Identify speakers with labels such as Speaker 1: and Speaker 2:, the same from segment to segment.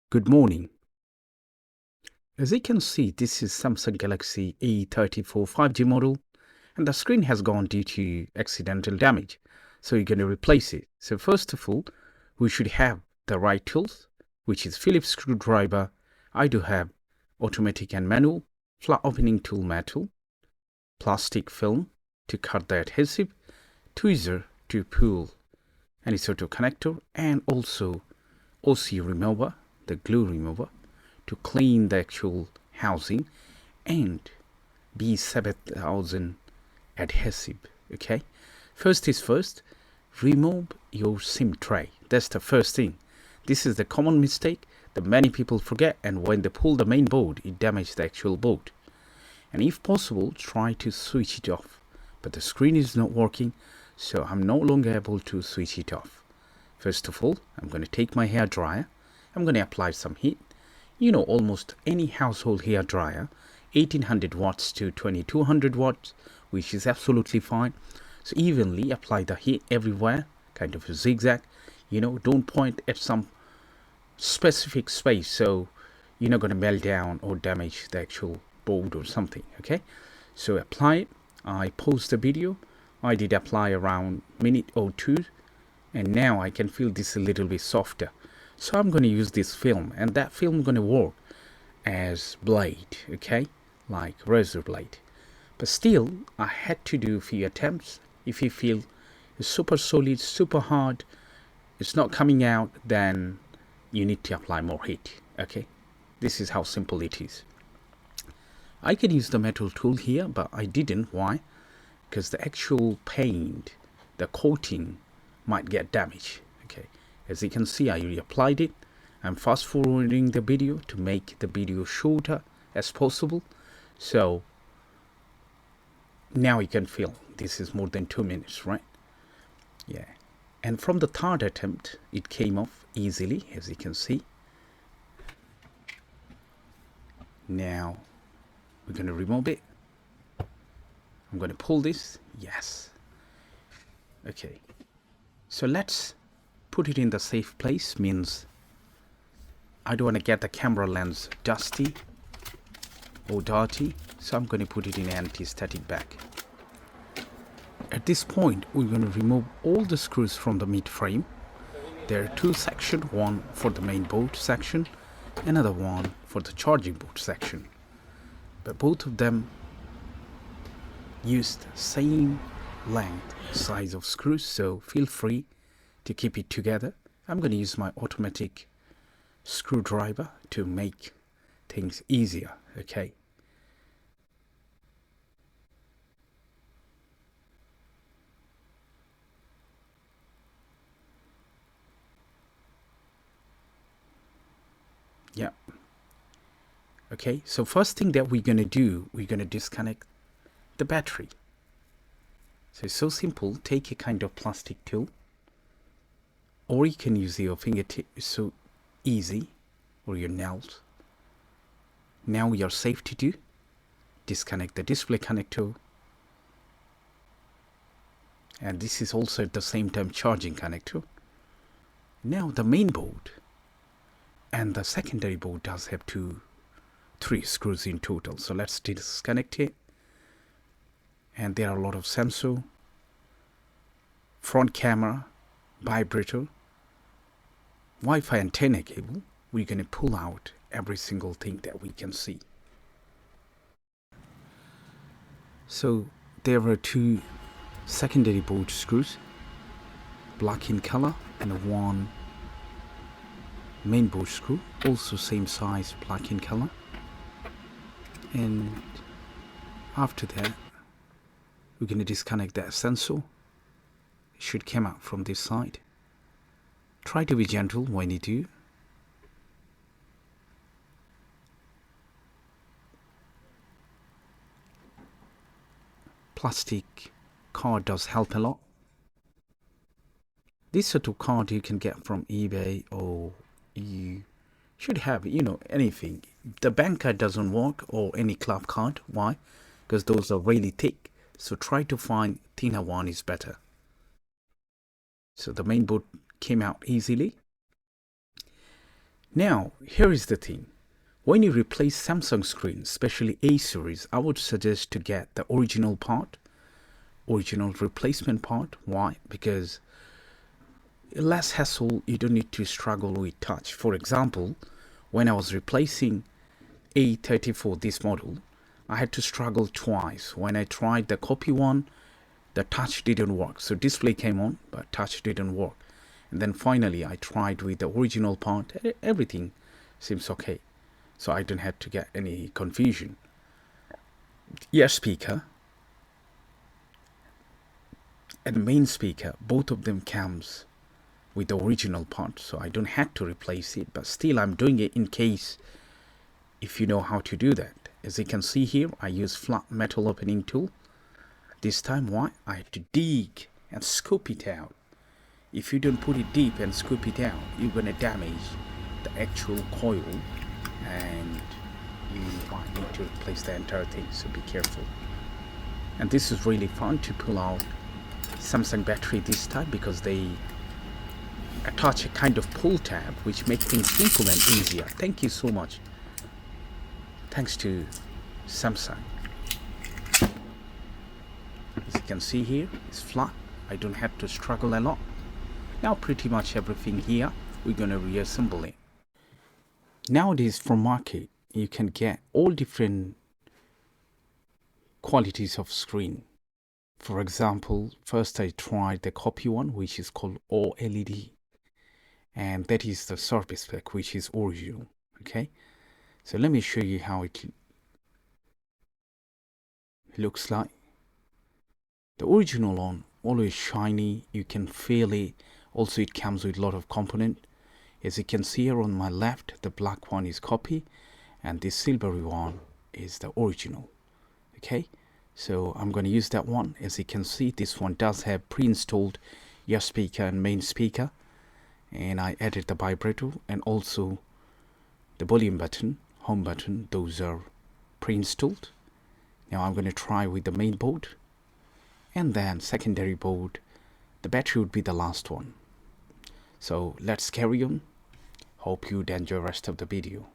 Speaker 1: Good morning. As you can see, this is Samsung Galaxy A34 5G model, and the screen has gone due to accidental damage. So you're going to replace it. So first of all, we should have the right tools, which is Phillips screwdriver. I do have automatic and manual, flat opening tool metal, plastic film to cut the adhesive, tweezer to pull any sort of connector, and also OC remover, the glue remover, to clean the actual housing, and B7000 adhesive. Okay, first is first, remove your SIM tray. That's the first thing. This is the common mistake that many people forget, and when they pull the main board, it damages the actual board. And if possible, try to switch it off. But the screen is not working, so I'm no longer able to switch it off. First of all, I'm going to take my hair dryer. I'm going to apply some heat. Almost any household hair dryer, 1800 watts to 2200 watts, which is absolutely fine. So evenly apply the heat everywhere, kind of a zigzag. Don't point at some specific space, so you're not going to melt down or damage the actual board or something. Okay, so apply it. I paused the video. I did apply around minute or two, and now I can feel this a little bit softer. So I'm going to use this film, and that film going to work as blade, okay, like razor blade. But still, I had to do a few attempts. If you feel it's super solid, super hard, it's not coming out, then you need to apply more heat. Okay, this is how simple it is. I can use the metal tool here, but I didn't. Why? Because the actual paint, the coating, might get damaged. Okay, as you can see, I reapplied it. I'm fast forwarding the video to make the video shorter as possible. So now you can feel this is more than 2 minutes, right? Yeah. And from the third attempt, it came off easily, as you can see. Now we're going to remove it. I'm going to pull this. Yes. Okay. So let's put it in the safe place. Means I don't want to get the camera lens dusty or dirty, so I'm going to put it in an anti-static bag. At this point, we're going to remove all the screws from the mid frame. There are two sections, one for the main board section, another one for the charging board section. But both of them use the same length, size of screws, so feel free to keep it together. I'm going to use my automatic screwdriver to make things easier. Okay. Yeah. Okay, so first thing that we're going to do, we're going to disconnect the battery. So it's so simple. Take a kind of plastic tool, or you can use your fingertip. It's so easy, or your nails. Now we are safe to do. Disconnect the display connector, and this is also at the same time charging connector. Now the main board and the secondary board does have 3 screws in total. So let's disconnect it. And there are a lot of sensor, front camera, vibrator, Wi-Fi antenna cable. We're going to pull out every single thing that we can see. So there are 2 secondary board screws, black in color, and 1 main board screw, also same size, black in color. And after that, we're going to disconnect that sensor. It should come out from this side. Try to be gentle when you do. Plastic card does help a lot. This sort of card you can get from eBay, or you should have, anything. The bank card doesn't work, or any club card. Why? Because those are really thick. So try to find thinner one is better. So the main board came out easily. Now, here is the thing. When you replace Samsung screen, especially A series, I would suggest to get the original part, original replacement part. Why? Because less hassle, you don't need to struggle with touch. For example, when I was replacing A34, this model, I had to struggle twice. When I tried the copy one, the touch didn't work. So display came on, but touch didn't work. And then finally I tried with the original part. Everything seems okay. So I don't have to get any confusion. Ear speaker and main speaker, both of them comes with the original part. So I don't have to replace it, but still I'm doing it in case if you know how to do that. As you can see here, I use flat metal opening tool. This time, why? I had to dig and scoop it out. If you don't put it deep and scoop it out, you're gonna damage the actual coil and you might need to replace the entire thing, so be careful. And this is really fun to pull out Samsung battery this time because they attach a kind of pull tab which makes things simple and easier. Thank you so much. Thanks to Samsung. As you can see here, it's flat. I don't have to struggle a lot. Now pretty much everything here, we're gonna reassemble it. Nowadays from market, you can get all different qualities of screen. For example, first I tried the copy one, which is called OLED. And that is the surface spec, which is original. Okay, so let me show you how it looks like. The original one, always shiny, you can feel it. Also, it comes with a lot of component. As you can see here on my left, the black one is copy and this silvery one is the original. Okay, so I'm going to use that one. As you can see, this one does have pre-installed ear speaker and main speaker, and I added the vibrator and also the volume button, home button. Those are pre-installed. Now I'm going to try with the main board, and then secondary board. The battery would be the last one. So let's carry on. Hope you'd enjoy the rest of the video.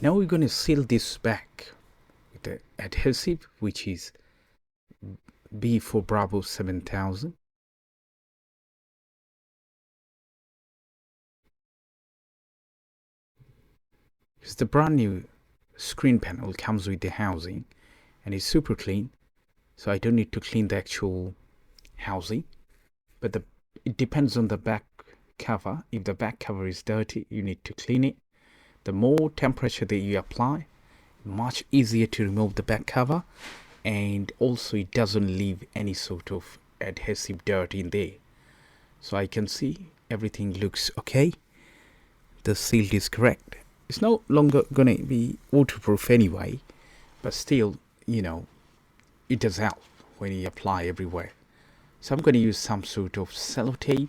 Speaker 1: Now we're going to seal this back with the adhesive, which is B for Bravo 7000. Because the brand new screen panel comes with the housing and it's super clean, so I don't need to clean the actual housing, but it depends on the back cover. If the back cover is dirty, you need to clean it. The more temperature that you apply, much easier to remove the back cover, and also it doesn't leave any sort of adhesive dirt in there. So I can see everything looks okay. The seal is correct. It's no longer gonna be waterproof anyway, but still, you know, it does help when you apply everywhere. So I'm going to use some sort of sellotape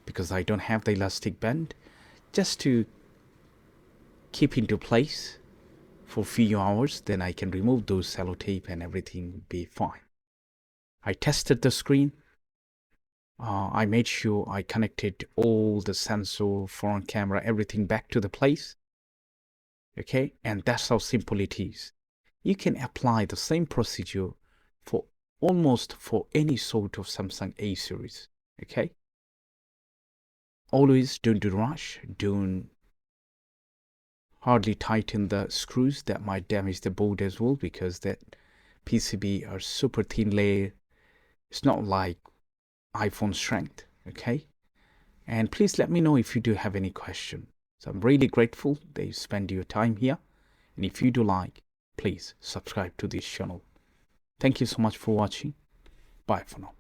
Speaker 1: because I don't have the elastic band, just to keep into place for a few hours. Then I can remove those sellotape and everything will be fine. I tested the screen. I made sure I connected all the sensor, front camera, everything back to the place. Okay, and that's how simple it is. You can apply the same procedure for almost for any sort of Samsung A series. Okay, always don't rush, don't hardly tighten the screws. That might damage the board as well, because that PCB are super thin layer. It's not like iPhone strength. Okay, and please let me know if you do have any question. So I'm really grateful that you spend your time here, and if you do like, please subscribe to this channel. Thank you so much for watching. Bye for now.